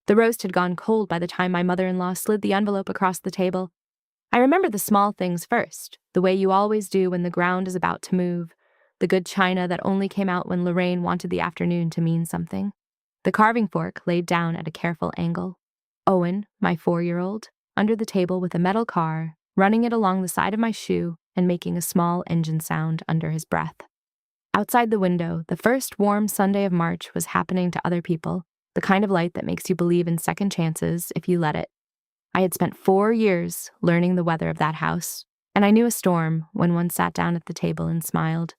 The roast had gone cold by the time my mother-in-law slid the envelope across the table. I remember the small things first, the way you always do when the ground is about to move, the good china that only came out when Lorraine wanted the afternoon to mean something, the carving fork laid down at a careful angle, Owen, my 4-year-old, under the table with a metal car, running it along the side of my shoe and making a small engine sound under his breath. Outside the window, the first warm Sunday of March was happening to other people, the kind of light that makes you believe in second chances if you let it. I had spent 4 years learning the weather of that house, and I knew a storm when one sat down at the table and smiled.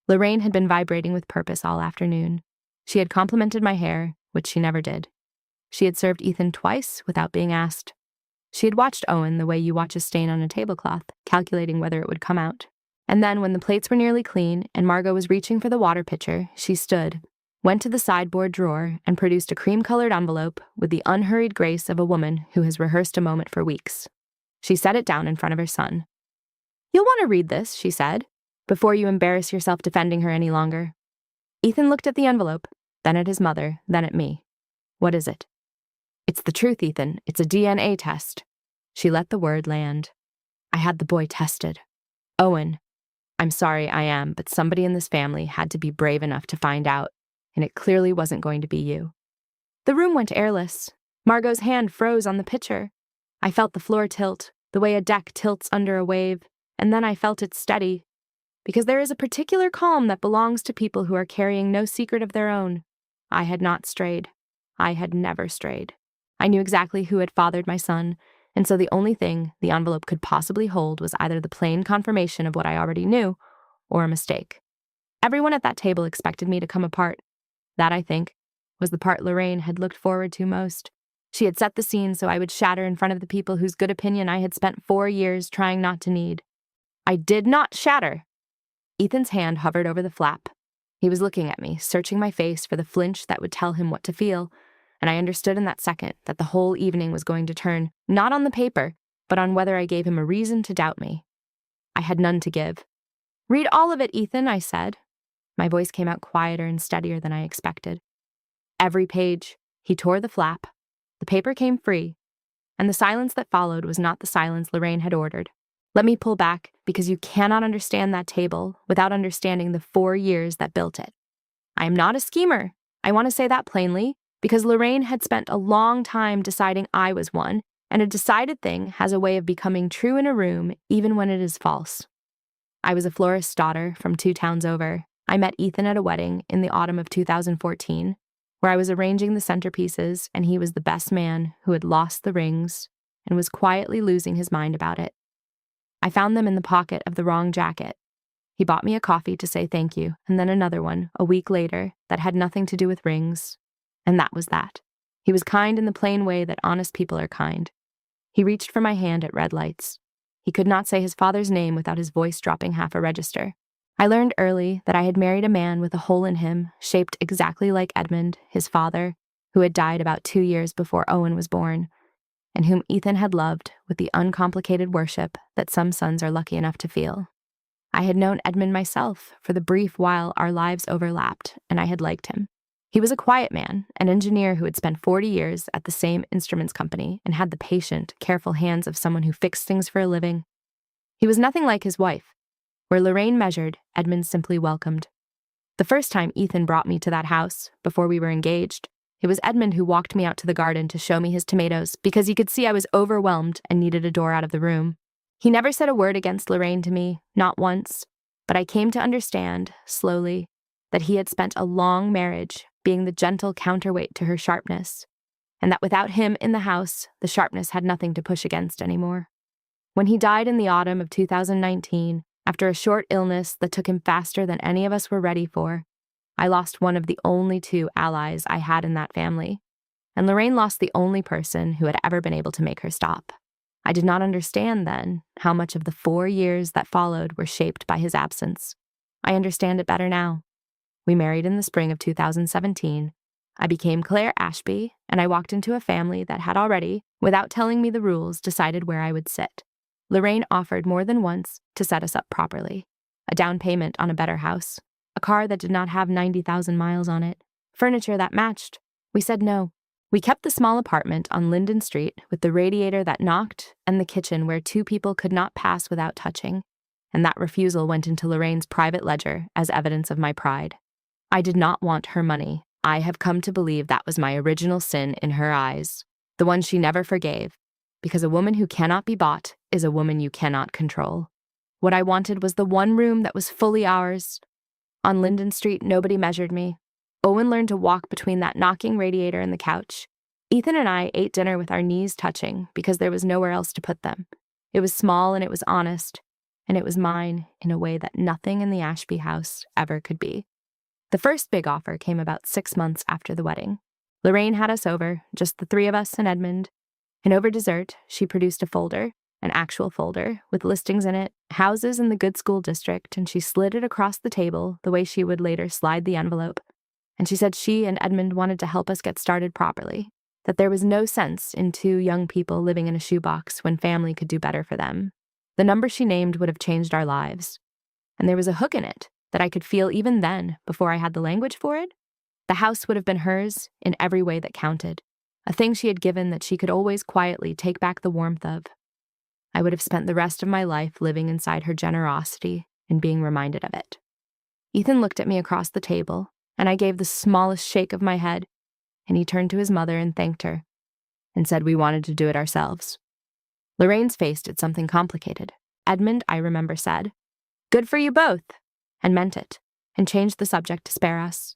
Lorraine had been vibrating with purpose all afternoon. She had complimented my hair, which she never did. She had served Ethan twice without being asked. She had watched Owen the way you watch a stain on a tablecloth, calculating whether it would come out. And then when the plates were nearly clean and Margot was reaching for the water pitcher, she stood, went to the sideboard drawer, and produced a cream-colored envelope with the unhurried grace of a woman who has rehearsed a moment for weeks. She set it down in front of her son. "You'll want to read this," she said, "before you embarrass yourself defending her any longer." Ethan looked at the envelope, then at his mother, then at me. "What is it?" "It's the truth, Ethan. It's a DNA test." She let the word land. "I had the boy tested. Owen, I'm sorry I am, but somebody in this family had to be brave enough to find out, and it clearly wasn't going to be you." The room went airless. Margot's hand froze on the pitcher. I felt the floor tilt, the way a deck tilts under a wave, and then I felt it steady. Because there is a particular calm that belongs to people who are carrying no secret of their own. I had not strayed. I had never strayed. I knew exactly who had fathered my son, and so the only thing the envelope could possibly hold was either the plain confirmation of what I already knew, or a mistake. Everyone at that table expected me to come apart. That, I think, was the part Lorraine had looked forward to most. She had set the scene so I would shatter in front of the people whose good opinion I had spent 4 years trying not to need. I did not shatter. Ethan's hand hovered over the flap. He was looking at me, searching my face for the flinch that would tell him what to feel, and I understood in that second that the whole evening was going to turn, not on the paper, but on whether I gave him a reason to doubt me. I had none to give. "Read all of it, Ethan," I said. My voice came out quieter and steadier than I expected. Every page. He tore the flap. The paper came free, and the silence that followed was not the silence Lorraine had ordered. Let me pull back, because you cannot understand that table without understanding the 4 years that built it. I am not a schemer. I want to say that plainly, because Lorraine had spent a long time deciding I was one, and a decided thing has a way of becoming true in a room even when it is false. I was a florist's daughter from 2 towns over. I met Ethan at a wedding in the autumn of 2014, where I was arranging the centerpieces, and he was the best man who had lost the rings and was quietly losing his mind about it. I found them in the pocket of the wrong jacket. He bought me a coffee to say thank you, and then another one, a week later, that had nothing to do with rings. And that was that. He was kind in the plain way that honest people are kind. He reached for my hand at red lights. He could not say his father's name without his voice dropping half a register. I learned early that I had married a man with a hole in him, shaped exactly like Edmund, his father, who had died about 2 years before Owen was born, and whom Ethan had loved with the uncomplicated worship that some sons are lucky enough to feel. I had known Edmund myself for the brief while our lives overlapped, and I had liked him. He was a quiet man, an engineer who had spent 40 years at the same instruments company and had the patient, careful hands of someone who fixed things for a living. He was nothing like his wife. Where Lorraine measured, Edmund simply welcomed. The first time Ethan brought me to that house, before we were engaged, it was Edmund who walked me out to the garden to show me his tomatoes because he could see I was overwhelmed and needed a door out of the room. He never said a word against Lorraine to me, not once, but I came to understand, slowly, that he had spent a long marriage being the gentle counterweight to her sharpness, and that without him in the house, the sharpness had nothing to push against anymore. When he died in the autumn of 2019, after a short illness that took him faster than any of us were ready for, I lost one of the only 2 allies I had in that family, and Lorraine lost the only person who had ever been able to make her stop. I did not understand then how much of the 4 years that followed were shaped by his absence. I understand it better now. We married in the spring of 2017. I became Claire Ashby, and I walked into a family that had already, without telling me the rules, decided where I would sit. Lorraine offered more than once to set us up properly. A down payment on a better house, a car that did not have 90,000 miles on it, furniture that matched. We said no. We kept the small apartment on Linden Street with the radiator that knocked and the kitchen where two people could not pass without touching, and that refusal went into Lorraine's private ledger as evidence of my pride. I did not want her money. I have come to believe that was my original sin in her eyes, the one she never forgave, because a woman who cannot be bought is a woman you cannot control. What I wanted was the one room that was fully ours. On Linden Street, nobody measured me. Owen learned to walk between that knocking radiator and the couch. Ethan and I ate dinner with our knees touching because there was nowhere else to put them. It was small and it was honest, and it was mine in a way that nothing in the Ashby house ever could be. The first big offer came about 6 months after the wedding. Lorraine had us over, just the three of us and Edmund, and over dessert, she produced a folder, an actual folder, with listings in it, houses in the good school district, and she slid it across the table the way she would later slide the envelope. And she said she and Edmund wanted to help us get started properly, that there was no sense in two young people living in a shoebox when family could do better for them. The number she named would have changed our lives. And there was a hook in it that I could feel even then, before I had the language for it. The house would have been hers in every way that counted, a thing she had given that she could always quietly take back the warmth of. I would have spent the rest of my life living inside her generosity and being reminded of it. Ethan looked at me across the table, and I gave the smallest shake of my head, and he turned to his mother and thanked her, and said we wanted to do it ourselves. Lorraine's face did something complicated. Edmund, I remember, said, "Good for you both," and meant it, and changed the subject to spare us.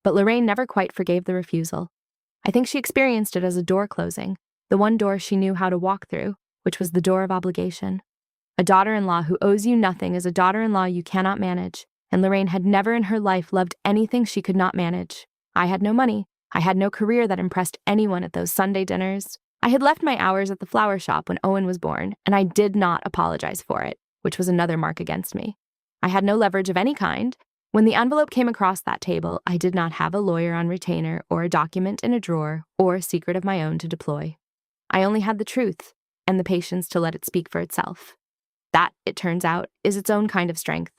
But Lorraine never quite forgave the refusal. I think she experienced it as a door closing, the one door she knew how to walk through, which was the door of obligation. A daughter-in-law who owes you nothing is a daughter-in-law you cannot manage, and Lorraine had never in her life loved anything she could not manage. I had no money. I had no career that impressed anyone at those Sunday dinners. I had left my hours at the flower shop when Owen was born, and I did not apologize for it, which was another mark against me. I had no leverage of any kind. When the envelope came across that table, I did not have a lawyer on retainer or a document in a drawer or a secret of my own to deploy. I only had the truth and the patience to let it speak for itself. That, it turns out, is its own kind of strength,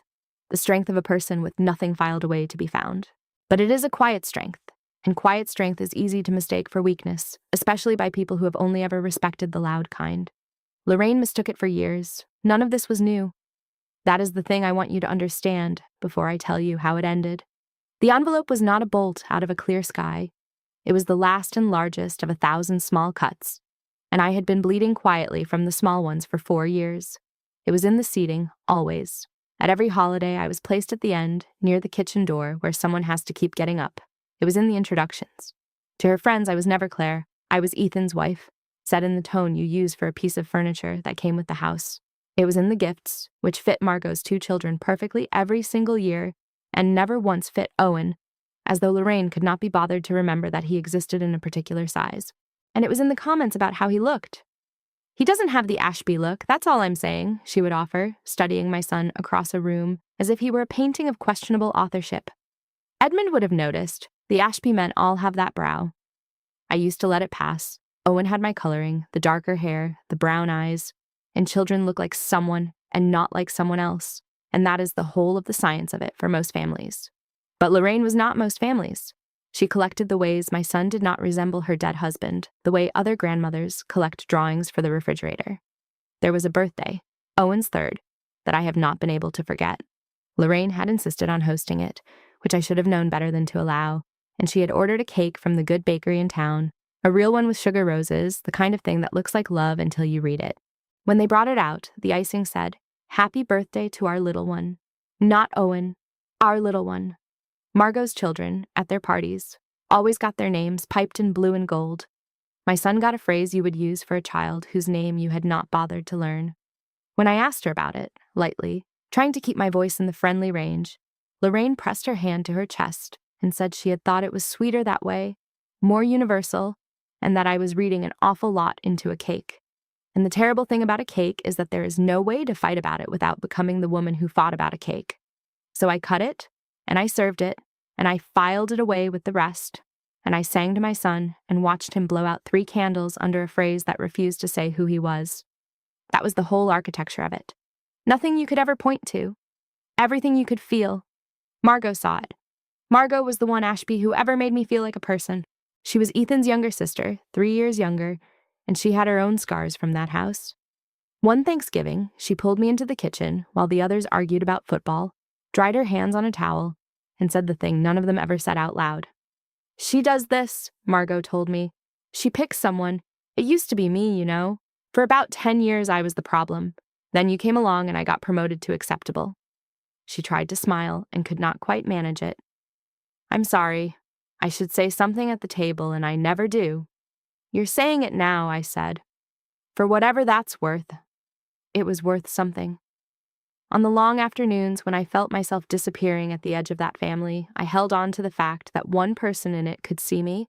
the strength of a person with nothing filed away to be found. But it is a quiet strength, and quiet strength is easy to mistake for weakness, especially by people who have only ever respected the loud kind. Lorraine mistook it for years. None of this was new. That is the thing I want you to understand before I tell you how it ended. The envelope was not a bolt out of a clear sky. It was the last and largest of 1,000 small cuts, and I had been bleeding quietly from the small ones for 4 years. It was in the seating, always. At every holiday, I was placed at the end, near the kitchen door, where someone has to keep getting up. It was in the introductions. To her friends, I was never Claire. I was Ethan's wife, said in the tone you use for a piece of furniture that came with the house. It was in the gifts, which fit Margot's 2 children perfectly every single year, and never once fit Owen, as though Lorraine could not be bothered to remember that he existed in a particular size. And it was in the comments about how he looked. "He doesn't have the Ashby look, that's all I'm saying," she would offer, studying my son across a room as if he were a painting of questionable authorship. Edmund would have noticed. The Ashby men all have that brow. I used to let it pass. Owen had my coloring, the darker hair, the brown eyes, and children look like someone and not like someone else, and that is the whole of the science of it for most families. But Lorraine was not most families. She collected the ways my son did not resemble her dead husband, the way other grandmothers collect drawings for the refrigerator. There was a birthday, Owen's 3rd, that I have not been able to forget. Lorraine had insisted on hosting it, which I should have known better than to allow, and she had ordered a cake from the good bakery in town, a real one with sugar roses, the kind of thing that looks like love until you read it. When they brought it out, the icing said, "Happy birthday to our little one." Not Owen, our little one. Margot's children, at their parties, always got their names piped in blue and gold. My son got a phrase you would use for a child whose name you had not bothered to learn. When I asked her about it, lightly, trying to keep my voice in the friendly range, Lorraine pressed her hand to her chest and said she had thought it was sweeter that way, more universal, and that I was reading an awful lot into a cake. And the terrible thing about a cake is that there is no way to fight about it without becoming the woman who fought about a cake. So I cut it, and I served it, and I filed it away with the rest, and I sang to my son and watched him blow out 3 candles under a phrase that refused to say who he was. That was the whole architecture of it. Nothing you could ever point to. Everything you could feel. Margot saw it. Margot was the one Ashby who ever made me feel like a person. She was Ethan's younger sister, 3 years younger, and she had her own scars from that house. One Thanksgiving, she pulled me into the kitchen while the others argued about football, dried her hands on a towel, and said the thing none of them ever said out loud. "She does this," Margot told me. "She picks someone. It used to be me, you know. For about 10 years I was the problem. Then you came along and I got promoted to acceptable." She tried to smile and could not quite manage it. "I'm sorry. I should say something at the table, and I never do." "You're saying it now," I said. "For whatever that's worth." It was worth something. On the long afternoons when I felt myself disappearing at the edge of that family, I held on to the fact that one person in it could see me.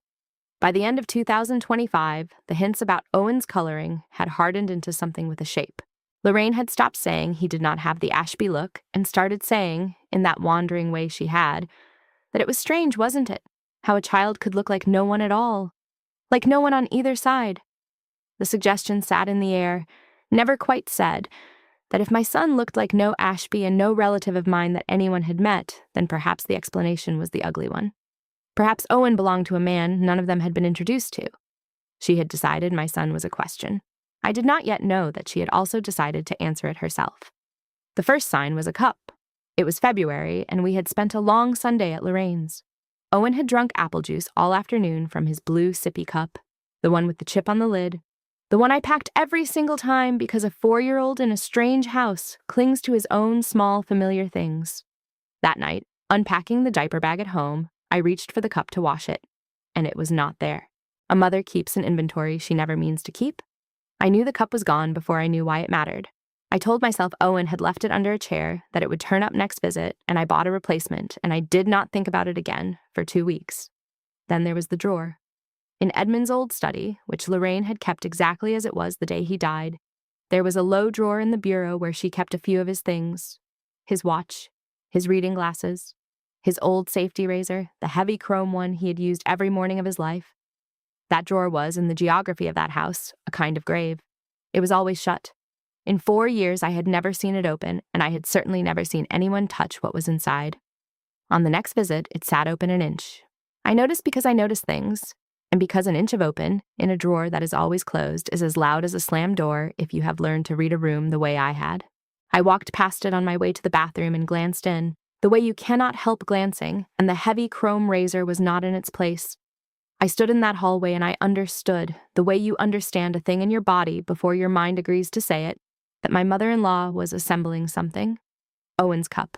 By the end of 2025, the hints about Owen's coloring had hardened into something with a shape. Lorraine had stopped saying he did not have the Ashby look and started saying, in that wandering way she had, that it was strange, wasn't it? How a child could look like no one at all. Like no one on either side. The suggestion sat in the air, never quite said, that if my son looked like no Ashby and no relative of mine that anyone had met, then perhaps the explanation was the ugly one. Perhaps Owen belonged to a man none of them had been introduced to. She had decided my son was a question. I did not yet know that she had also decided to answer it herself. The first sign was a cup. It was February, and we had spent a long Sunday at Lorraine's. Owen had drunk apple juice all afternoon from his blue sippy cup, the one with the chip on the lid, the one I packed every single time because a 4-year-old in a strange house clings to his own small familiar things. That night, unpacking the diaper bag at home, I reached for the cup to wash it, and it was not there. A mother keeps an inventory she never means to keep. I knew the cup was gone before I knew why it mattered. I told myself Owen had left it under a chair, that it would turn up next visit, and I bought a replacement, and I did not think about it again for 2 weeks. Then there was the drawer. In Edmund's old study, which Lorraine had kept exactly as it was the day he died, there was a low drawer in the bureau where she kept a few of his things: his watch, his reading glasses, his old safety razor, the heavy chrome one he had used every morning of his life. That drawer was, in the geography of that house, a kind of grave. It was always shut. In 4 years I had never seen it open, and I had certainly never seen anyone touch what was inside. On the next visit, it sat open an inch. I noticed because I noticed things, and because an inch of open, in a drawer that is always closed, is as loud as a slammed door if you have learned to read a room the way I had. I walked past it on my way to the bathroom and glanced in, the way you cannot help glancing, and the heavy chrome razor was not in its place. I stood in that hallway and I understood, the way you understand a thing in your body before your mind agrees to say it, that my mother-in-law was assembling something. Owen's cup.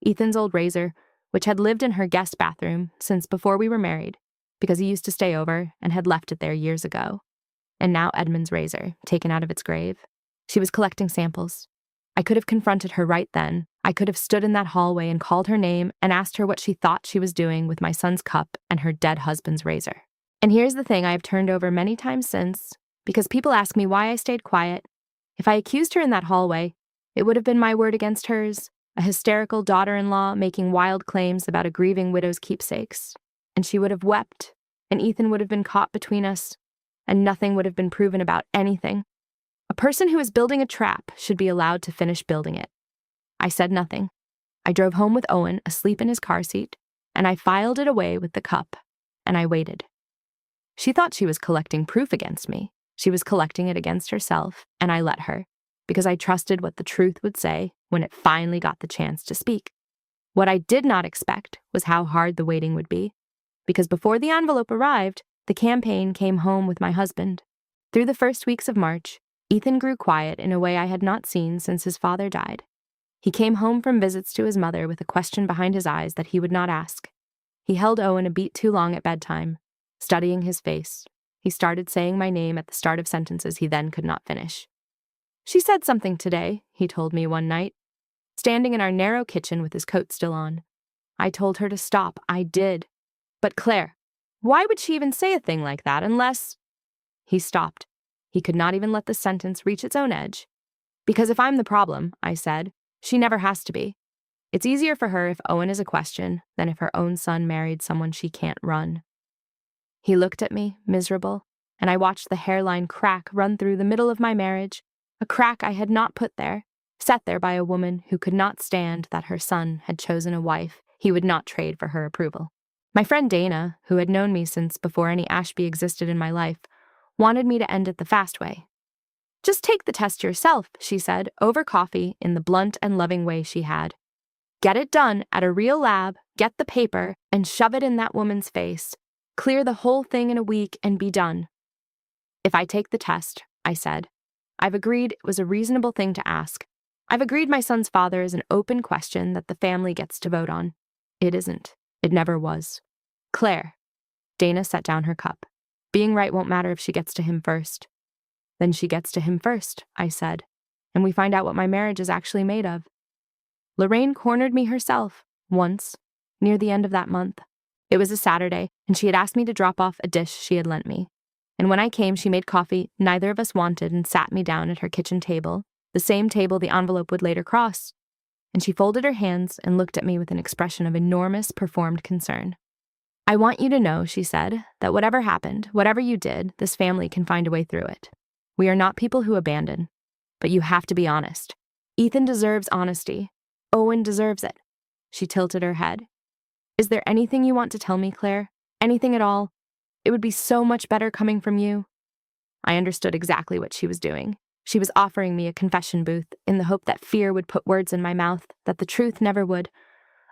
Ethan's old razor, which had lived in her guest bathroom since before we were married, because he used to stay over and had left it there years ago. And now Edmund's razor, taken out of its grave. She was collecting samples. I could have confronted her right then. I could have stood in that hallway and called her name and asked her what she thought she was doing with my son's cup and her dead husband's razor. And here's the thing I have turned over many times since, because people ask me why I stayed quiet. If I accused her in that hallway, it would have been my word against hers, a hysterical daughter-in-law making wild claims about a grieving widow's keepsakes. And she would have wept, and Ethan would have been caught between us, and nothing would have been proven about anything. A person who is building a trap should be allowed to finish building it. I said nothing. I drove home with Owen asleep in his car seat, and I filed it away with the cup, and I waited. She thought she was collecting proof against me. She was collecting it against herself, and I let her, because I trusted what the truth would say when it finally got the chance to speak. What I did not expect was how hard the waiting would be, because before the envelope arrived, the campaign came home with my husband. Through the first weeks of March, Ethan grew quiet in a way I had not seen since his father died. He came home from visits to his mother with a question behind his eyes that he would not ask. He held Owen a beat too long at bedtime, studying his face. He started saying my name at the start of sentences he then could not finish. "She said something today," he told me one night, standing in our narrow kitchen with his coat still on. I told her to stop. I did. "But Claire, why would she even say a thing like that unless—" He stopped. He could not even let the sentence reach its own edge. "Because if I'm the problem," I said, "she never has to be. It's easier for her if Owen is a question than if her own son married someone she can't run." He looked at me, miserable, and I watched the hairline crack run through the middle of my marriage, a crack I had not put there, set there by a woman who could not stand that her son had chosen a wife he would not trade for her approval. My friend Dana, who had known me since before any Ashby existed in my life, wanted me to end it the fast way. "Just take the test yourself," she said, over coffee in the blunt and loving way she had. "Get it done at a real lab, get the paper, and shove it in that woman's face. Clear the whole thing in a week and be done." "If I take the test," I said. "I've agreed it was a reasonable thing to ask. I've agreed my son's father is an open question that the family gets to vote on. It isn't. It never was. Claire." Dana set down her cup. "Being right won't matter if she gets to him first." "Then she gets to him first," I said, "and we find out what my marriage is actually made of." Lorraine cornered me herself, once, near the end of that month. It was a Saturday, and she had asked me to drop off a dish she had lent me. And when I came, she made coffee neither of us wanted and sat me down at her kitchen table, the same table the envelope would later cross. And she folded her hands and looked at me with an expression of enormous performed concern. "I want you to know," she said, "that whatever happened, whatever you did, this family can find a way through it. We are not people who abandon. But you have to be honest. Ethan deserves honesty. Owen deserves it." She tilted her head. "Is there anything you want to tell me, Claire? Anything at all? It would be so much better coming from you." I understood exactly what she was doing. She was offering me a confession booth in the hope that fear would put words in my mouth that the truth never would.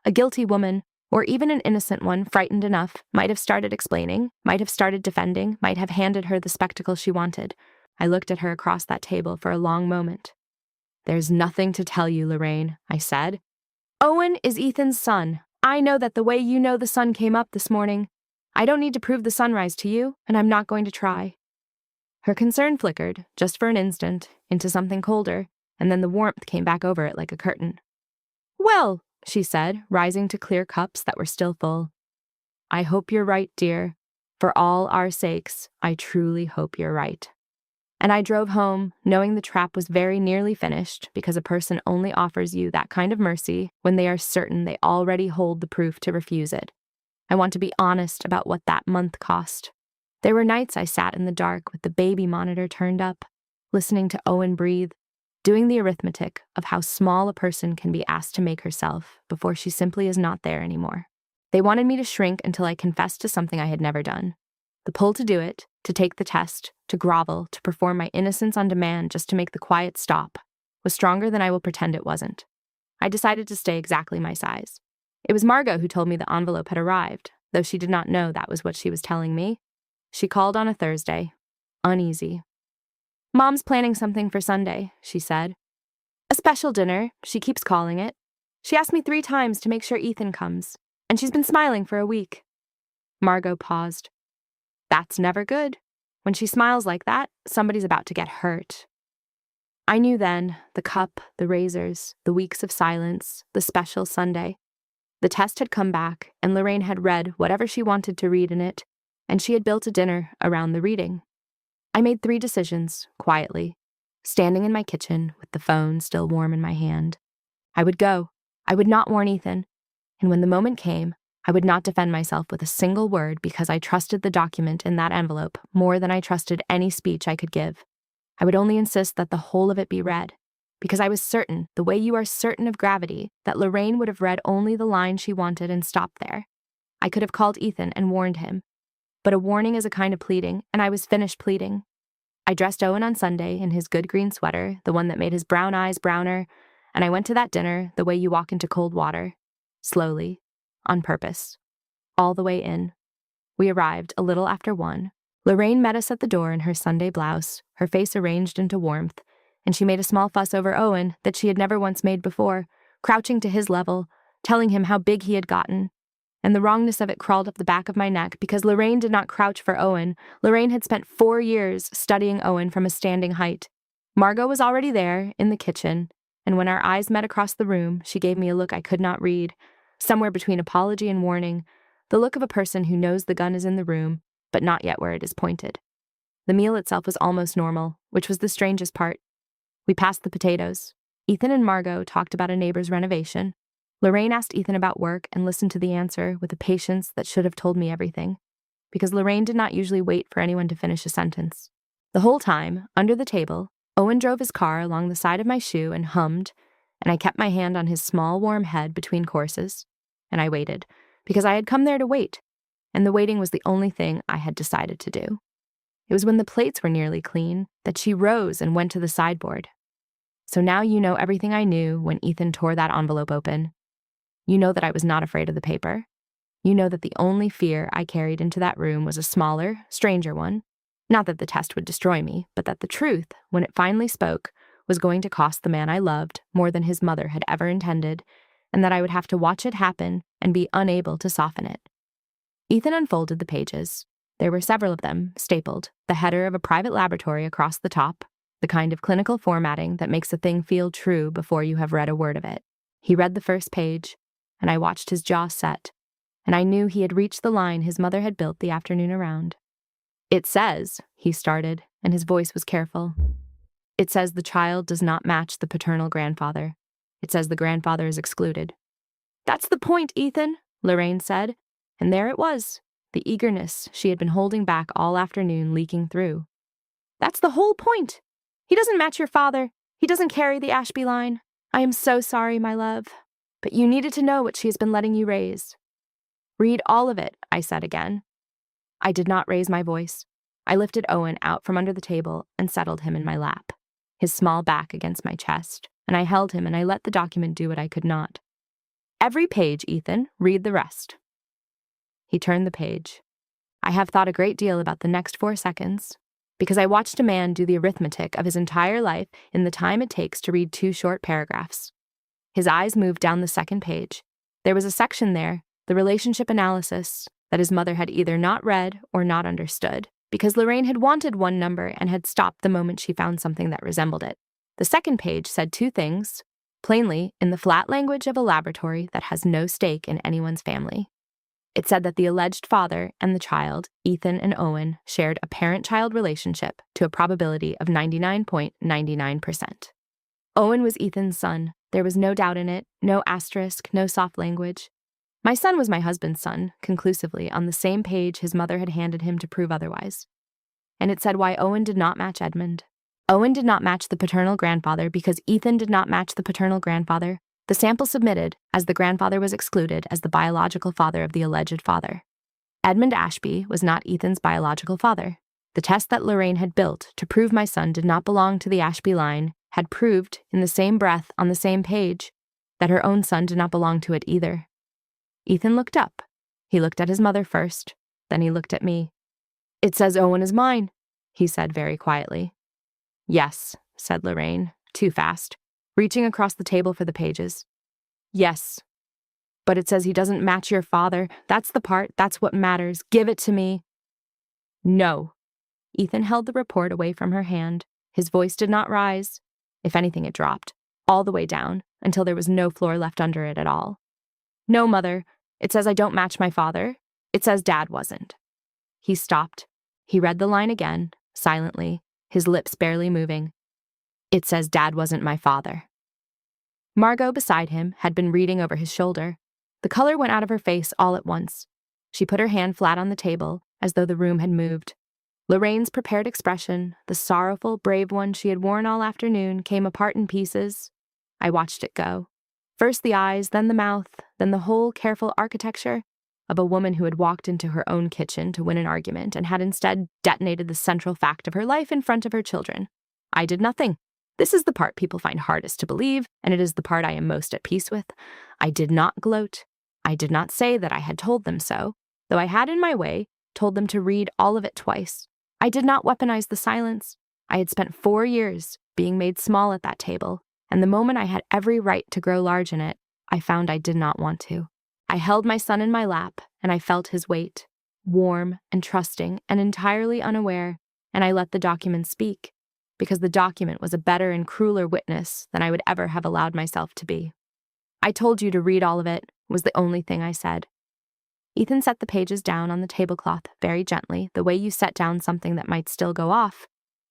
A guilty woman, or even an innocent one, frightened enough, might have started explaining, might have started defending, might have handed her the spectacle she wanted. I looked at her across that table for a long moment. "There's nothing to tell you, Lorraine," I said. "Owen is Ethan's son. I know that the way you know the sun came up this morning. I don't need to prove the sunrise to you, and I'm not going to try." Her concern flickered, just for an instant, into something colder, and then the warmth came back over it like a curtain. "Well," she said, rising to clear cups that were still full, "I hope you're right, dear. For all our sakes, I truly hope you're right." And I drove home, knowing the trap was very nearly finished, because a person only offers you that kind of mercy when they are certain they already hold the proof to refuse it. I want to be honest about what that month cost. There were nights I sat in the dark with the baby monitor turned up, listening to Owen breathe, doing the arithmetic of how small a person can be asked to make herself before she simply is not there anymore. They wanted me to shrink until I confessed to something I had never done. The pull to do it, to take the test, to grovel, to perform my innocence on demand just to make the quiet stop, was stronger than I will pretend it wasn't. I decided to stay exactly my size. It was Margot who told me the envelope had arrived, though she did not know that was what she was telling me. She called on a Thursday, uneasy. "Mom's planning something for Sunday," she said. "A special dinner, she keeps calling it. She asked me 3 times to make sure Ethan comes, and she's been smiling for a week." Margot paused. "That's never good. When she smiles like that, somebody's about to get hurt." I knew then, the cup, the razors, the weeks of silence, the special Sunday. The test had come back, and Lorraine had read whatever she wanted to read in it, and she had built a dinner around the reading. I made 3 decisions, quietly, standing in my kitchen with the phone still warm in my hand. I would go. I would not warn Ethan. And when the moment came, I would not defend myself with a single word because I trusted the document in that envelope more than I trusted any speech I could give. I would only insist that the whole of it be read, because I was certain, the way you are certain of gravity, that Lorraine would have read only the line she wanted and stopped there. I could have called Ethan and warned him. But a warning is a kind of pleading, and I was finished pleading. I dressed Owen on Sunday in his good green sweater, the one that made his brown eyes browner, and I went to that dinner the way you walk into cold water, slowly, on purpose, all the way in. We arrived a little after 1. Lorraine met us at the door in her Sunday blouse, her face arranged into warmth, and she made a small fuss over Owen that she had never once made before, crouching to his level, telling him how big he had gotten. And the wrongness of it crawled up the back of my neck because Lorraine did not crouch for Owen. Lorraine had spent 4 years studying Owen from a standing height. Margot was already there, in the kitchen, and when our eyes met across the room, she gave me a look I could not read, somewhere between apology and warning, the look of a person who knows the gun is in the room, but not yet where it is pointed. The meal itself was almost normal, which was the strangest part. We passed the potatoes. Ethan and Margot talked about a neighbor's renovation. Lorraine asked Ethan about work and listened to the answer with a patience that should have told me everything, because Lorraine did not usually wait for anyone to finish a sentence. The whole time, under the table, Owen drove his car along the side of my shoe and hummed, and I kept my hand on his small, warm head between courses. And I waited, because I had come there to wait, and the waiting was the only thing I had decided to do. It was when the plates were nearly clean that she rose and went to the sideboard. So now you know everything I knew when Ethan tore that envelope open. You know that I was not afraid of the paper. You know that the only fear I carried into that room was a smaller, stranger one. Not that the test would destroy me, but that the truth, when it finally spoke, was going to cost the man I loved more than his mother had ever intended, and that I would have to watch it happen and be unable to soften it. Ethan unfolded the pages. There were several of them, stapled, the header of a private laboratory across the top, the kind of clinical formatting that makes a thing feel true before you have read a word of it. He read the first page, and I watched his jaw set, and I knew he had reached the line his mother had built the afternoon around. "It says," he started, and his voice was careful. "It says the child does not match the paternal grandfather. It says the grandfather is excluded." "That's the point, Ethan," Lorraine said, and there it was, the eagerness she had been holding back all afternoon leaking through. "That's the whole point. He doesn't match your father. He doesn't carry the Ashby line. I am so sorry, my love, but you needed to know what she has been letting you raise." "Read all of it," I said again. I did not raise my voice. I lifted Owen out from under the table and settled him in my lap, his small back against my chest, and I held him and I let the document do what I could not. "Every page, Ethan. Read the rest." He turned the page. I have thought a great deal about the next 4 seconds, because I watched a man do the arithmetic of his entire life in the time it takes to read 2 short paragraphs. His eyes moved down the second page. There was a section there, the relationship analysis, that his mother had either not read or not understood, because Lorraine had wanted one number and had stopped the moment she found something that resembled it. The second page said 2 things, plainly in the flat language of a laboratory that has no stake in anyone's family. It said that the alleged father and the child, Ethan and Owen, shared a parent-child relationship to a probability of 99.99%. Owen was Ethan's son. There was no doubt in it, no asterisk, no soft language. My son was my husband's son, conclusively, on the same page his mother had handed him to prove otherwise. And it said why Owen did not match Edmund. Owen did not match the paternal grandfather because Ethan did not match the paternal grandfather, the sample submitted, as the grandfather was excluded as the biological father of the alleged father. Edmund Ashby was not Ethan's biological father. The test that Lorraine had built to prove my son did not belong to the Ashby line had proved, in the same breath on the same page, that her own son did not belong to it either. Ethan looked up. He looked at his mother first, then he looked at me. "It says Owen is mine," he said very quietly. "Yes," said Lorraine, too fast, reaching across the table for the pages. "Yes. But it says he doesn't match your father. That's the part. That's what matters. Give it to me." "No." Ethan held the report away from her hand. His voice did not rise. If anything, it dropped, all the way down, until there was no floor left under it at all. "No, Mother. It says I don't match my father. It says Dad wasn't." He stopped. He read the line again, silently, his lips barely moving. "It says Dad wasn't my father." Margot, beside him, had been reading over his shoulder. The color went out of her face all at once. She put her hand flat on the table, as though the room had moved. Lorraine's prepared expression, the sorrowful, brave one she had worn all afternoon, came apart in pieces. I watched it go. First the eyes, then the mouth, then the whole careful architecture of a woman who had walked into her own kitchen to win an argument and had instead detonated the central fact of her life in front of her children. I did nothing. This is the part people find hardest to believe, and it is the part I am most at peace with. I did not gloat. I did not say that I had told them so, though I had in my way told them to read all of it twice. I did not weaponize the silence. I had spent 4 years being made small at that table, and the moment I had every right to grow large in it, I found I did not want to. I held my son in my lap, and I felt his weight, warm and trusting and entirely unaware, and I let the document speak, because the document was a better and crueler witness than I would ever have allowed myself to be. "I told you to read all of it," was the only thing I said. Ethan set the pages down on the tablecloth very gently, the way you set down something that might still go off.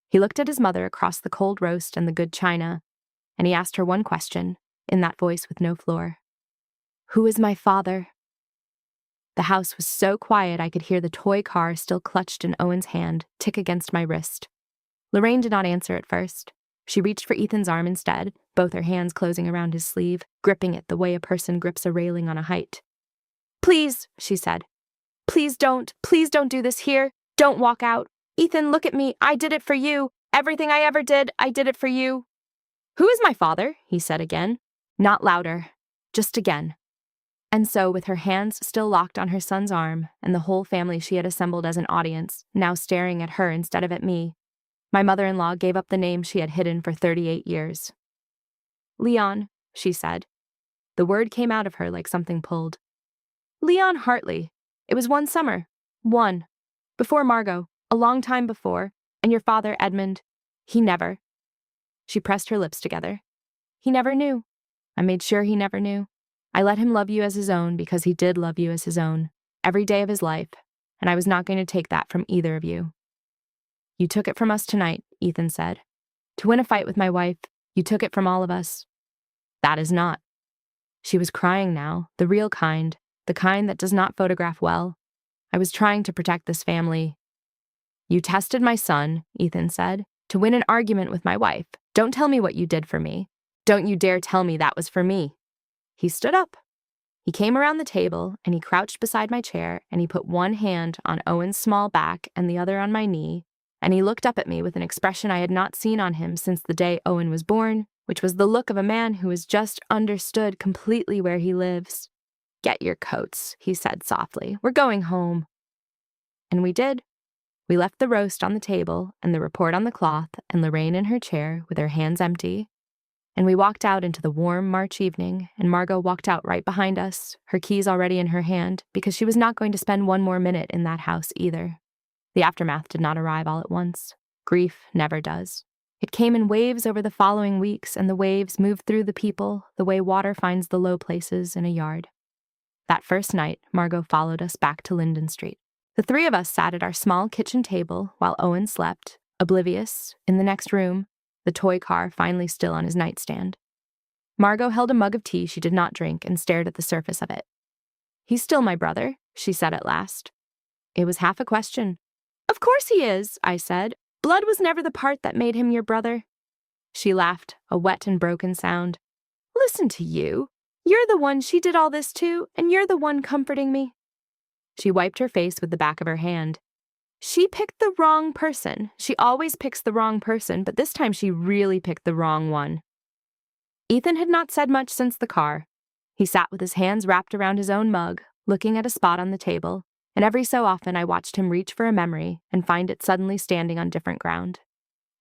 He looked at his mother across the cold roast and the good china, and he asked her one question, in that voice with no floor. "Who is my father?" The house was so quiet I could hear the toy car still clutched in Owen's hand tick against my wrist. Lorraine did not answer at first. She reached for Ethan's arm instead, both her hands closing around his sleeve, gripping it the way a person grips a railing on a height. "Please," she said. Please don't do this here. Don't walk out. Ethan, look at me. I did it for you. Everything I ever did, I did it for you. Who is my father? He said again. Not louder. Just again. And so, with her hands still locked on her son's arm, and the whole family she had assembled as an audience, now staring at her instead of at me, my mother-in-law gave up the name she had hidden for 38 years. Leon, she said. The word came out of her like something pulled. Leon Hartley. It was one summer. One. Before Margot. A long time before. And your father, Edmund. He never. She pressed her lips together. He never knew. I made sure he never knew. I let him love you as his own because he did love you as his own, every day of his life, and I was not going to take that from either of you. You took it from us tonight, Ethan said. To win a fight with my wife, you took it from all of us. That is not. She was crying now, the real kind, the kind that does not photograph well. I was trying to protect this family. You tested my son, Ethan said, to win an argument with my wife. Don't tell me what you did for me. Don't you dare tell me that was for me. He stood up. He came around the table, and he crouched beside my chair, and he put one hand on Owen's small back and the other on my knee, and he looked up at me with an expression I had not seen on him since the day Owen was born, which was the look of a man who has just understood completely where he lives. Get your coats, he said softly. We're going home. And we did. We left the roast on the table and the report on the cloth and Lorraine in her chair with her hands empty. And we walked out into the warm March evening, and Margot walked out right behind us, her keys already in her hand, because she was not going to spend one more minute in that house either. The aftermath did not arrive all at once. Grief never does. It came in waves over the following weeks, and the waves moved through the people the way water finds the low places in a yard. That first night, Margot followed us back to Linden Street. The three of us sat at our small kitchen table while Owen slept, oblivious, in the next room, the toy car finally still on his nightstand. Margot held a mug of tea she did not drink and stared at the surface of it. He's still my brother, she said at last. It was half a question. Of course he is, I said. Blood was never the part that made him your brother. She laughed, a wet and broken sound. Listen to you. You're the one she did all this to, and you're the one comforting me. She wiped her face with the back of her hand. She picked the wrong person. She always picks the wrong person, but this time she really picked the wrong one. Ethan had not said much since the car. He sat with his hands wrapped around his own mug, looking at a spot on the table, and every so often I watched him reach for a memory and find it suddenly standing on different ground.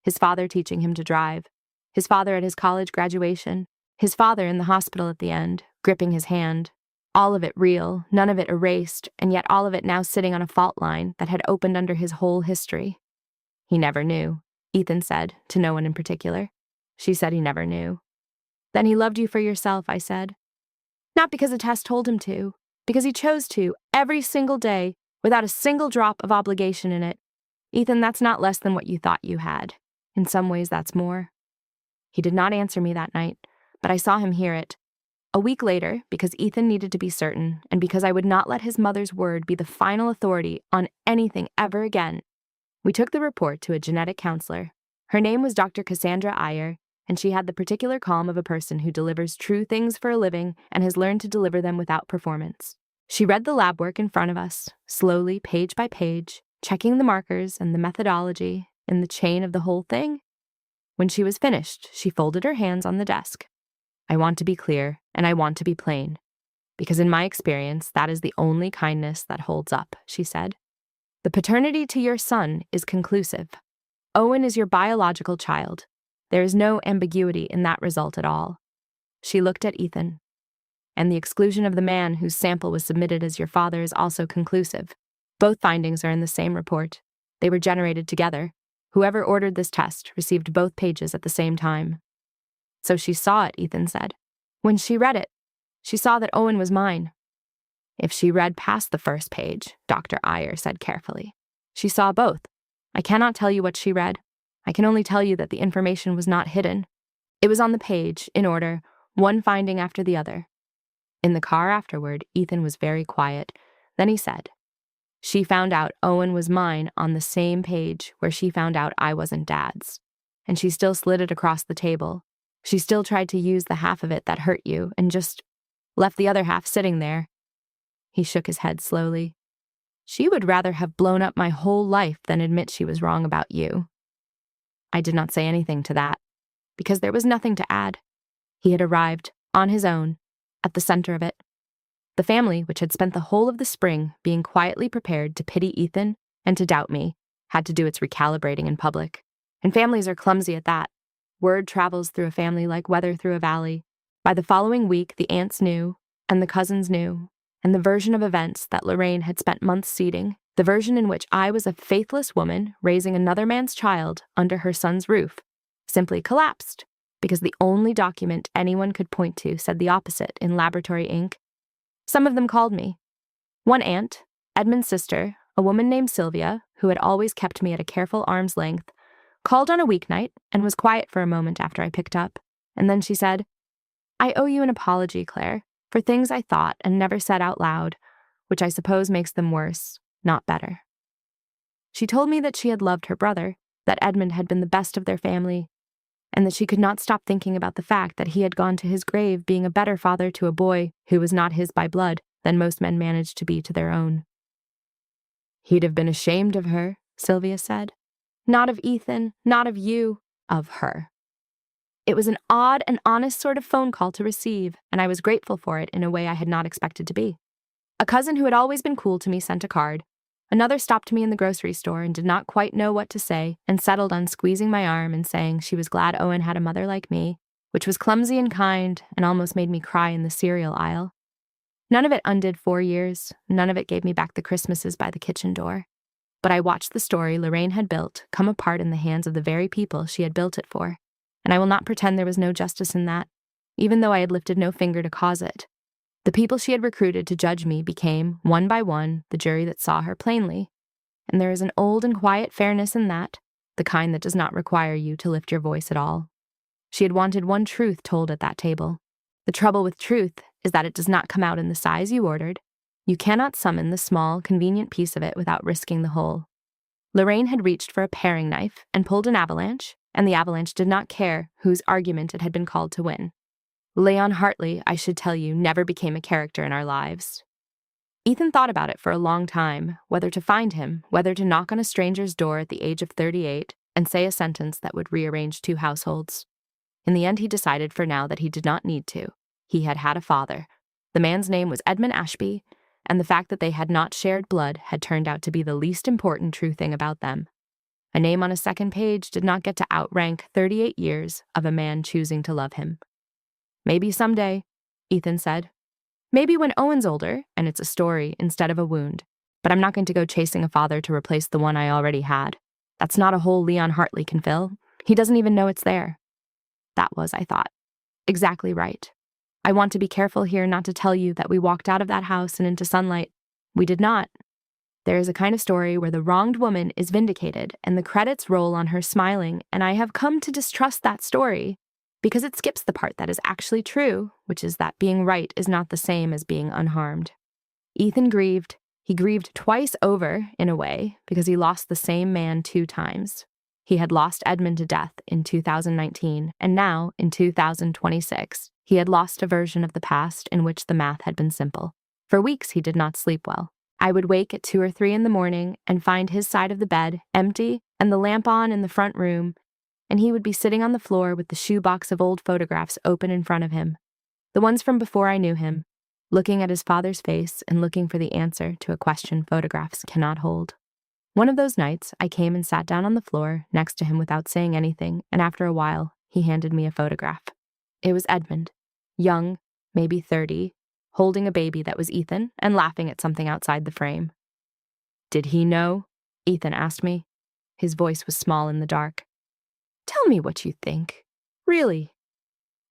His father teaching him to drive, his father at his college graduation, his father in the hospital at the end, gripping his hand. All of it real, none of it erased, and yet all of it now sitting on a fault line that had opened under his whole history. He never knew, Ethan said, to no one in particular. She said he never knew. Then he loved you for yourself, I said. Not because a test told him to, because he chose to, every single day, without a single drop of obligation in it. Ethan, that's not less than what you thought you had. In some ways, that's more. He did not answer me that night, but I saw him hear it. A week later, because Ethan needed to be certain, and because I would not let his mother's word be the final authority on anything ever again, we took the report to a genetic counselor. Her name was Dr. Cassandra Iyer, and she had the particular calm of a person who delivers true things for a living and has learned to deliver them without performance. She read the lab work in front of us, slowly, page by page, checking the markers and the methodology in the chain of the whole thing. When she was finished, she folded her hands on the desk. I want to be clear, and I want to be plain, because in my experience, that is the only kindness that holds up, she said. The paternity to your son is conclusive. Owen is your biological child. There is no ambiguity in that result at all. She looked at Ethan. And the exclusion of the man whose sample was submitted as your father is also conclusive. Both findings are in the same report. They were generated together. Whoever ordered this test received both pages at the same time. So she saw it, Ethan said. When she read it, she saw that Owen was mine. If she read past the first page, Dr. Iyer said carefully. She saw both. I cannot tell you what she read. I can only tell you that the information was not hidden. It was on the page, in order, one finding after the other. In the car afterward, Ethan was very quiet. Then he said, she found out Owen was mine on the same page where she found out I wasn't Dad's. And she still slid it across the table. She still tried to use the half of it that hurt you and just left the other half sitting there. He shook his head slowly. She would rather have blown up my whole life than admit she was wrong about you." I did not say anything to that, because there was nothing to add. He had arrived, on his own, at the center of it. The family, which had spent the whole of the spring being quietly prepared to pity Ethan and to doubt me, had to do its recalibrating in public. And families are clumsy at that. Word travels through a family like weather through a valley. By the following week, the aunts knew, and the cousins knew, and the version of events that Lorraine had spent months seeding, the version in which I was a faithless woman raising another man's child under her son's roof, simply collapsed, because the only document anyone could point to said the opposite in laboratory ink. Some of them called me. One aunt, Edmund's sister, a woman named Sylvia, who had always kept me at a careful arm's length, called on a weeknight and was quiet for a moment after I picked up, and then she said, "I owe you an apology, Claire, for things I thought and never said out loud, which I suppose makes them worse, not better." She told me that she had loved her brother, that Edmund had been the best of their family, and that she could not stop thinking about the fact that he had gone to his grave being a better father to a boy who was not his by blood than most men managed to be to their own. "He'd have been ashamed of her," Sylvia said. "Not of Ethan, not of you, of her." It was an odd and honest sort of phone call to receive, and I was grateful for it in a way I had not expected to be. A cousin who had always been cool to me sent a card. Another stopped me in the grocery store and did not quite know what to say and settled on squeezing my arm and saying she was glad Owen had a mother like me, which was clumsy and kind and almost made me cry in the cereal aisle. None of it undid 4 years, none of it gave me back the Christmases by the kitchen door. But I watched the story Lorraine had built come apart in the hands of the very people she had built it for, and I will not pretend there was no justice in that, even though I had lifted no finger to cause it. The people she had recruited to judge me became, one by one, the jury that saw her plainly. And there is an old and quiet fairness in that, the kind that does not require you to lift your voice at all. She had wanted one truth told at that table. The trouble with truth is that it does not come out in the size you ordered. You cannot summon the small, convenient piece of it without risking the whole. Lorraine had reached for a paring knife and pulled an avalanche, and the avalanche did not care whose argument it had been called to win. Leon Hartley, I should tell you, never became a character in our lives. Ethan thought about it for a long time, whether to find him, whether to knock on a stranger's door at the age of 38 and say a sentence that would rearrange 2 households. In the end, he decided for now that he did not need to. He had had a father. The man's name was Edmund Ashby, and the fact that they had not shared blood had turned out to be the least important true thing about them. A name on a second page did not get to outrank 38 years of a man choosing to love him. "Maybe someday," Ethan said. "Maybe when Owen's older, and it's a story instead of a wound. But I'm not going to go chasing a father to replace the one I already had. That's not a hole Leon Hartley can fill. He doesn't even know it's there." That was, I thought, exactly right. I want to be careful here not to tell you that we walked out of that house and into sunlight. We did not. There is a kind of story where the wronged woman is vindicated and the credits roll on her smiling, and I have come to distrust that story because it skips the part that is actually true, which is that being right is not the same as being unharmed. Ethan grieved. He grieved twice over, in a way, because he lost the same man 2 times. He had lost Edmund to death in 2019, and now, in 2026, he had lost a version of the past in which the math had been simple. For weeks, he did not sleep well. I would wake at 2 or 3 in the morning and find his side of the bed empty and the lamp on in the front room, and he would be sitting on the floor with the shoebox of old photographs open in front of him, the ones from before I knew him, looking at his father's face and looking for the answer to a question photographs cannot hold. One of those nights, I came and sat down on the floor next to him without saying anything, and after a while, he handed me a photograph. It was Edmund, young, maybe 30, holding a baby that was Ethan and laughing at something outside the frame. "Did he know?" Ethan asked me. His voice was small in the dark. "Tell me what you think. Really.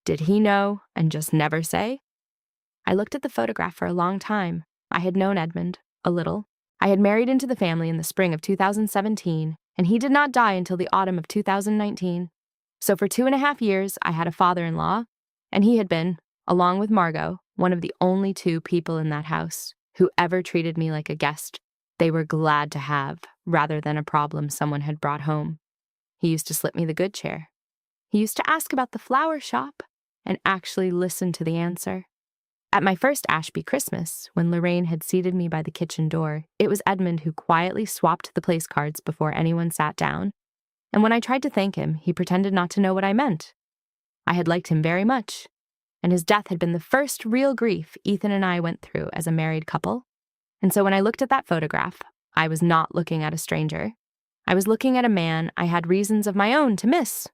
Did he know and just never say?" I looked at the photograph for a long time. I had known Edmund, a little. I had married into the family in the spring of 2017, and he did not die until the autumn of 2019. So for 2.5 years, I had a father-in-law, and he had been, along with Margot, one of the only 2 people in that house who ever treated me like a guest they were glad to have, rather than a problem someone had brought home. He used to slip me the good chair. He used to ask about the flower shop and actually listen to the answer. At my first Ashby Christmas, when Lorraine had seated me by the kitchen door, it was Edmund who quietly swapped the place cards before anyone sat down, and when I tried to thank him, he pretended not to know what I meant. I had liked him very much, and his death had been the first real grief Ethan and I went through as a married couple. And so when I looked at that photograph, I was not looking at a stranger. I was looking at a man I had reasons of my own to miss.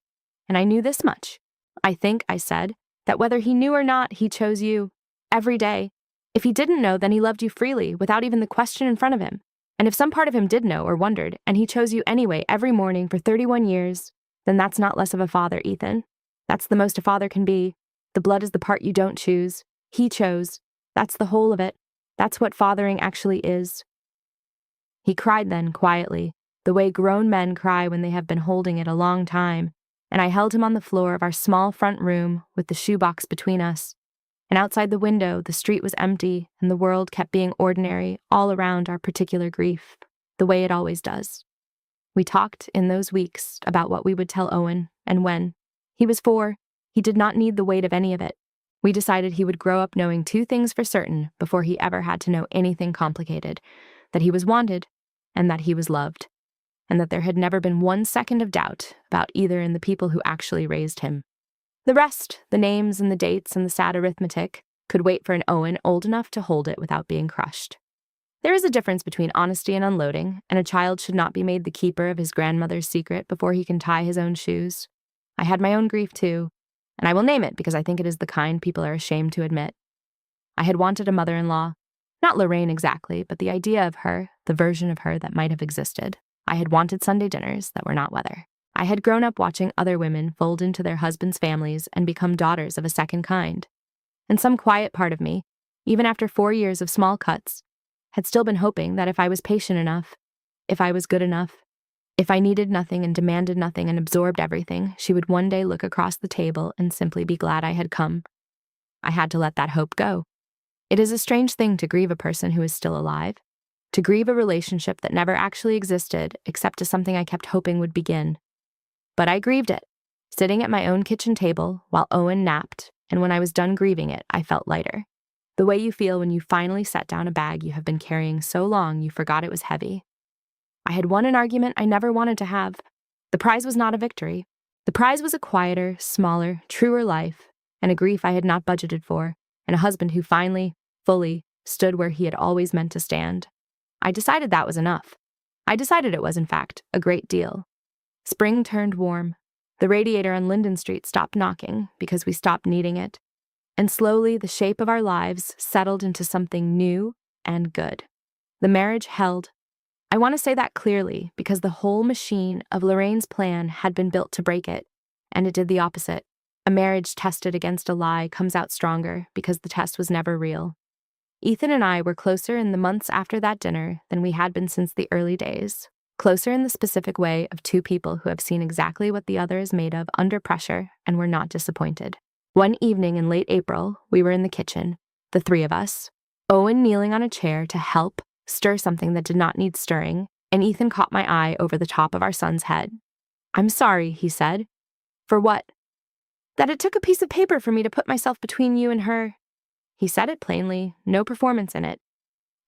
And I knew this much. I think I said that whether he knew or not, he chose you every day. If he didn't know, then he loved you freely, without even the question in front of him. And if some part of him did know or wondered, and he chose you anyway every morning for 31 years, then that's not less of a father, Ethan. That's the most a father can be. The blood is the part you don't choose. He chose. That's the whole of it. That's what fathering actually is. He cried then, quietly, the way grown men cry when they have been holding it a long time, and I held him on the floor of our small front room with the shoebox between us. And outside the window, the street was empty, and the world kept being ordinary all around our particular grief, the way it always does. We talked in those weeks about what we would tell Owen and when. He was 4. He did not need the weight of any of it. We decided he would grow up knowing 2 things for certain before he ever had to know anything complicated, that he was wanted and that he was loved, and that there had never been 1 second of doubt about either in the people who actually raised him. The rest, the names and the dates and the sad arithmetic, could wait for an Owen old enough to hold it without being crushed. There is a difference between honesty and unloading, and a child should not be made the keeper of his grandmother's secret before he can tie his own shoes. I had my own grief too, and I will name it because I think it is the kind people are ashamed to admit. I had wanted a mother-in-law, not Lorraine exactly, but the idea of her, the version of her that might have existed. I had wanted Sunday dinners that were not weather. I had grown up watching other women fold into their husbands' families and become daughters of a second kind. And some quiet part of me, even after 4 years of small cuts, had still been hoping that if I was patient enough, if I was good enough, if I needed nothing and demanded nothing and absorbed everything, she would one day look across the table and simply be glad I had come. I had to let that hope go. It is a strange thing to grieve a person who is still alive, to grieve a relationship that never actually existed except as something I kept hoping would begin. But I grieved it, sitting at my own kitchen table while Owen napped, and when I was done grieving it, I felt lighter. The way you feel when you finally set down a bag you have been carrying so long you forgot it was heavy. I had won an argument I never wanted to have. The prize was not a victory. The prize was a quieter, smaller, truer life, and a grief I had not budgeted for, and a husband who finally, fully, stood where he had always meant to stand. I decided that was enough. I decided it was, in fact, a great deal. Spring turned warm. The radiator on Linden Street stopped knocking because we stopped needing it. And slowly the shape of our lives settled into something new and good. The marriage held. I want to say that clearly because the whole machine of Lorraine's plan had been built to break it, and it did the opposite. A marriage tested against a lie comes out stronger because the test was never real. Ethan and I were closer in the months after that dinner than we had been since the early days. Closer in the specific way of 2 people who have seen exactly what the other is made of under pressure and were not disappointed. One evening in late April, we were in the kitchen, the 3 of us, Owen kneeling on a chair to help stir something that did not need stirring, and Ethan caught my eye over the top of our son's head. "I'm sorry," he said. "For what?" "That it took a piece of paper for me to put myself between you and her." He said it plainly, no performance in it.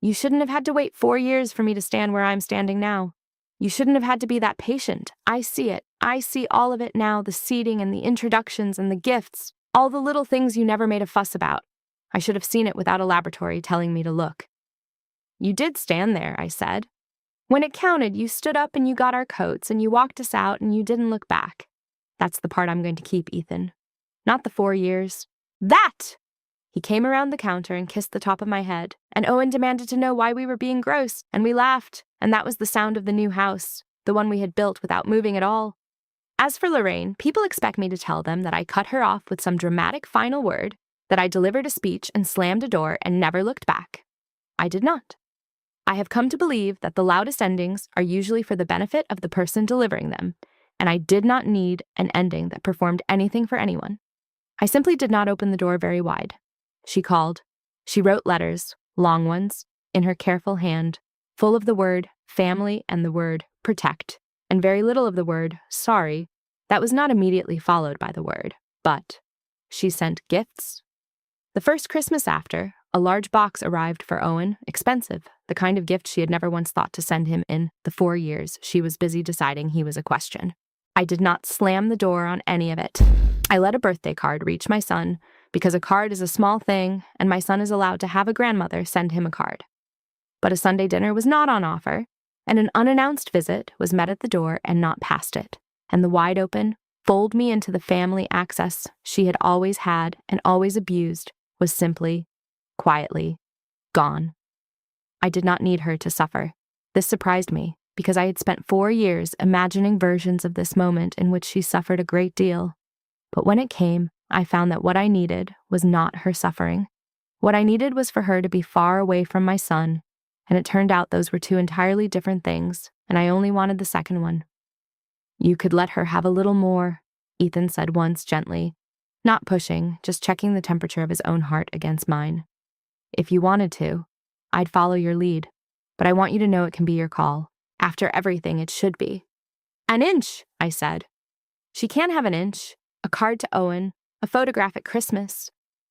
"You shouldn't have had to wait 4 years for me to stand where I'm standing now. You shouldn't have had to be that patient. I see it. I see all of it now, the seating and the introductions and the gifts, all the little things you never made a fuss about. I should have seen it without a laboratory telling me to look." "You did stand there," I said. "When it counted, you stood up and you got our coats and you walked us out and you didn't look back. That's the part I'm going to keep, Ethan. Not the 4 years. That!" He came around the counter and kissed the top of my head, and Owen demanded to know why we were being gross, and we laughed, and that was the sound of the new house, the one we had built without moving at all. As for Lorraine, people expect me to tell them that I cut her off with some dramatic final word, that I delivered a speech and slammed a door and never looked back. I did not. I have come to believe that the loudest endings are usually for the benefit of the person delivering them, and I did not need an ending that performed anything for anyone. I simply did not open the door very wide. She called. She wrote letters, long ones, in her careful hand, full of the word family and the word protect, and very little of the word sorry that was not immediately followed by the word but. She sent gifts. The first Christmas after, a large box arrived for Owen, expensive, the kind of gift she had never once thought to send him in the 4 years she was busy deciding he was a question. I did not slam the door on any of it. I let a birthday card reach my son, because a card is a small thing, and my son is allowed to have a grandmother send him a card. But a Sunday dinner was not on offer, and an unannounced visit was met at the door and not past it, and the wide open, fold me into the family access she had always had and always abused was simply, quietly, gone. I did not need her to suffer. This surprised me, because I had spent 4 years imagining versions of this moment in which she suffered a great deal. But when it came, I found that what I needed was not her suffering. What I needed was for her to be far away from my son, and it turned out those were two entirely different things, and I only wanted the second one. "You could let her have a little more," Ethan said once gently, not pushing, just checking the temperature of his own heart against mine. "If you wanted to, I'd follow your lead, but I want you to know it can be your call. After everything, it should be." "An inch," I said. "She can have an inch, a card to Owen, a photograph at Christmas,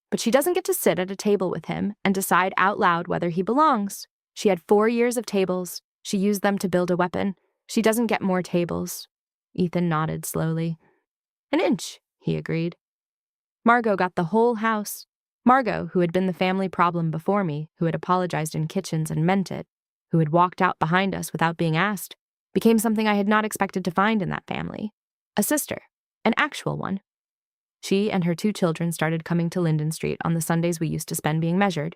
but she doesn't get to sit at a table with him and decide out loud whether he belongs. She had 4 years of tables. She used them to build a weapon. She doesn't get more tables." Ethan nodded slowly. "An inch," he agreed. Margot got the whole house. Margot, who had been the family problem before me, who had apologized in kitchens and meant it, who had walked out behind us without being asked, became something I had not expected to find in that family. A sister, an actual one. She and her 2 children started coming to Linden Street on the Sundays we used to spend being measured.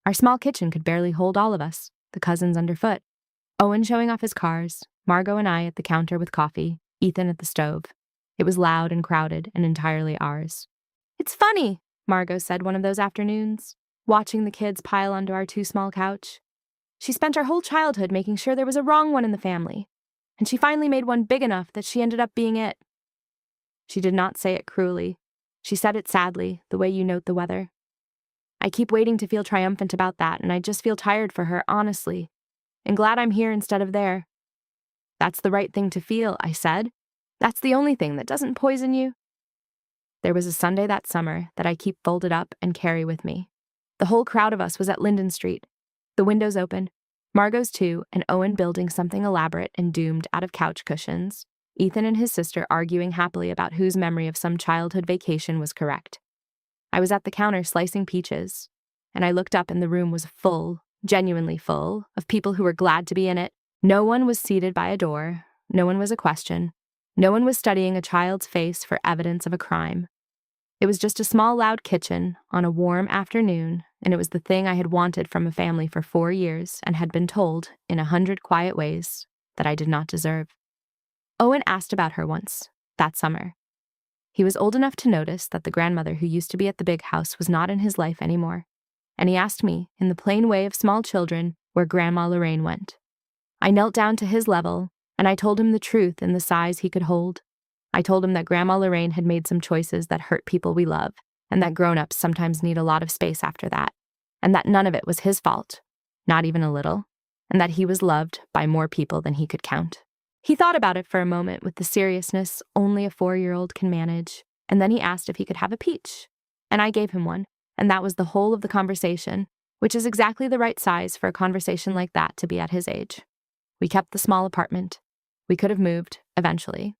Our small kitchen could barely hold all of us, the cousins underfoot. Owen showing off his cars, Margot and I at the counter with coffee, Ethan at the stove. It was loud and crowded and entirely ours. "It's funny," Margot said one of those afternoons, watching the kids pile onto our too small couch. "She spent her whole childhood making sure there was a wrong one in the family, and she finally made one big enough that she ended up being it." She did not say it cruelly. She said it sadly, the way you note the weather. I keep waiting to feel triumphant about that, and I just feel tired for her, honestly, and glad I'm here instead of there. "That's the right thing to feel," I said. "That's the only thing that doesn't poison you." There was a Sunday that summer that I keep folded up and carry with me. The whole crowd of us was at Linden Street, the windows open, Margot's too, and Owen building something elaborate and doomed out of couch cushions, Ethan and his sister arguing happily about whose memory of some childhood vacation was correct. I was at the counter slicing peaches, and I looked up and the room was full, genuinely full, of people who were glad to be in it. No one was seated by a door, no one was a question, no one was studying a child's face for evidence of a crime. It was just a small, loud kitchen on a warm afternoon, and it was the thing I had wanted from a family for 4 years and had been told, in 100 quiet ways, that I did not deserve. Owen asked about her once, that summer. He was old enough to notice that the grandmother who used to be at the big house was not in his life anymore, and he asked me, in the plain way of small children, where Grandma Lorraine went. I knelt down to his level, and I told him the truth in the size he could hold. I told him that Grandma Lorraine had made some choices that hurt people we love, and that grown-ups sometimes need a lot of space after that, and that none of it was his fault, not even a little, and that he was loved by more people than he could count. He thought about it for a moment with the seriousness only a 4-year-old can manage, and then he asked if he could have a peach, and I gave him one, and that was the whole of the conversation, which is exactly the right size for a conversation like that to be at his age. We kept the small apartment. We could have moved, eventually.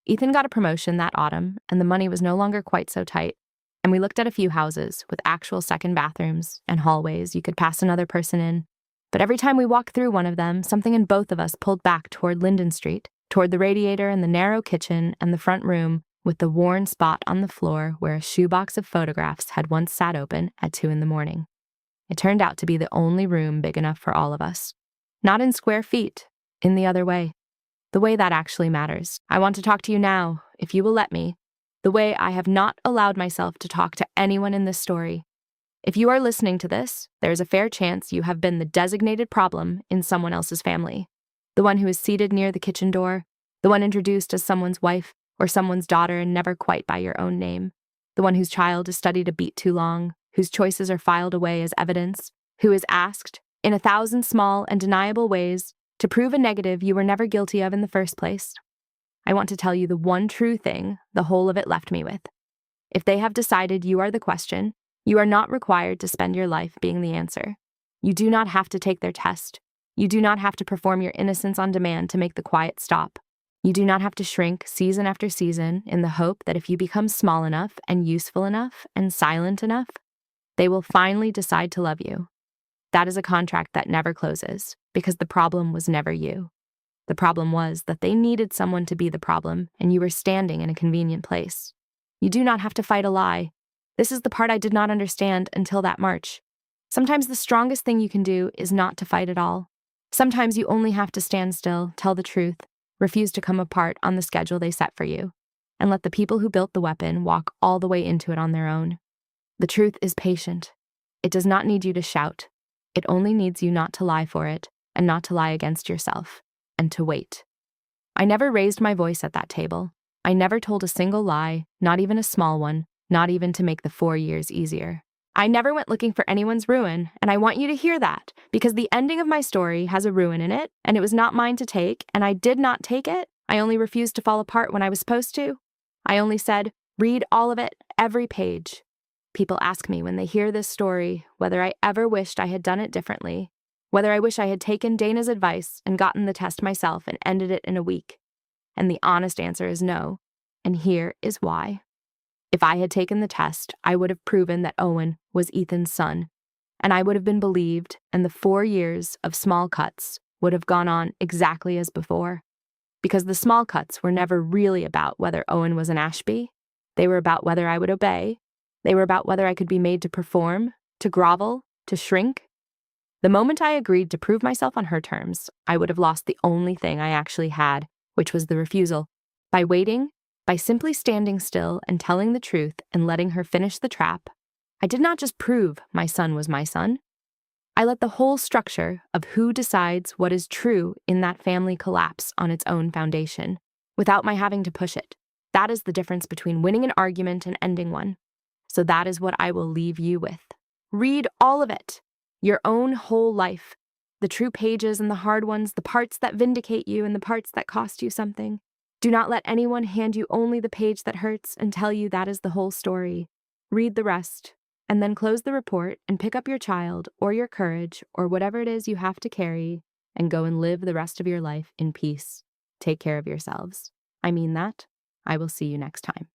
Ethan got a promotion that autumn, and the money was no longer quite so tight, and we looked at a few houses with actual second bathrooms and hallways you could pass another person in. But every time we walked through one of them, something in both of us pulled back toward Linden Street, toward the radiator and the narrow kitchen and the front room with the worn spot on the floor where a shoebox of photographs had once sat open at 2 a.m. It turned out to be the only room big enough for all of us. Not in square feet, in the other way. The way that actually matters. I want to talk to you now, if you will let me, the way I have not allowed myself to talk to anyone in this story. If you are listening to this, there is a fair chance you have been the designated problem in someone else's family. The one who is seated near the kitchen door, the one introduced as someone's wife or someone's daughter and never quite by your own name, the one whose child is studied a beat too long, whose choices are filed away as evidence, who is asked, in 1,000 small and deniable ways, to prove a negative you were never guilty of in the first place. I want to tell you the one true thing the whole of it left me with. If they have decided you are the question, You are not required to spend your life being the answer. You do not have to take their test. You do not have to perform your innocence on demand to make the quiet stop. You do not have to shrink season after season in the hope that if you become small enough and useful enough and silent enough, they will finally decide to love you. That is a contract that never closes, because the problem was never you. The problem was that they needed someone to be the problem, and you were standing in a convenient place. You do not have to fight a lie. This is the part I did not understand until that March. Sometimes the strongest thing you can do is not to fight at all. Sometimes you only have to stand still, tell the truth, refuse to come apart on the schedule they set for you, and let the people who built the weapon walk all the way into it on their own. The truth is patient. It does not need you to shout. It only needs you not to lie for it, and not to lie against yourself, and to wait. I never raised my voice at that table. I never told a single lie, not even a small one, not even to make the 4 years easier. I never went looking for anyone's ruin, and I want you to hear that, because the ending of my story has a ruin in it, and it was not mine to take, and I did not take it. I only refused to fall apart when I was supposed to. I only said, read all of it, every page. People ask me when they hear this story whether I ever wished I had done it differently, whether I wish I had taken Dana's advice and gotten the test myself and ended it in a week. And the honest answer is no, and here is why. If I had taken the test, I would have proven that Owen was Ethan's son, and I would have been believed, and the 4 years of small cuts would have gone on exactly as before. Because the small cuts were never really about whether Owen was an Ashby. They were about whether I would obey. They were about whether I could be made to perform, to grovel, to shrink. The moment I agreed to prove myself on her terms, I would have lost the only thing I actually had, which was the refusal. By waiting, by simply standing still and telling the truth and letting her finish the trap, I did not just prove my son was my son. I let the whole structure of who decides what is true in that family collapse on its own foundation, without my having to push it. That is the difference between winning an argument and ending one. So that is what I will leave you with. Read all of it. Your own whole life. The true pages and the hard ones, the parts that vindicate you and the parts that cost you something. Do not let anyone hand you only the page that hurts and tell you that is the whole story. Read the rest, and then close the report and pick up your child or your courage or whatever it is you have to carry and go and live the rest of your life in peace. Take care of yourselves. I mean that. I will see you next time.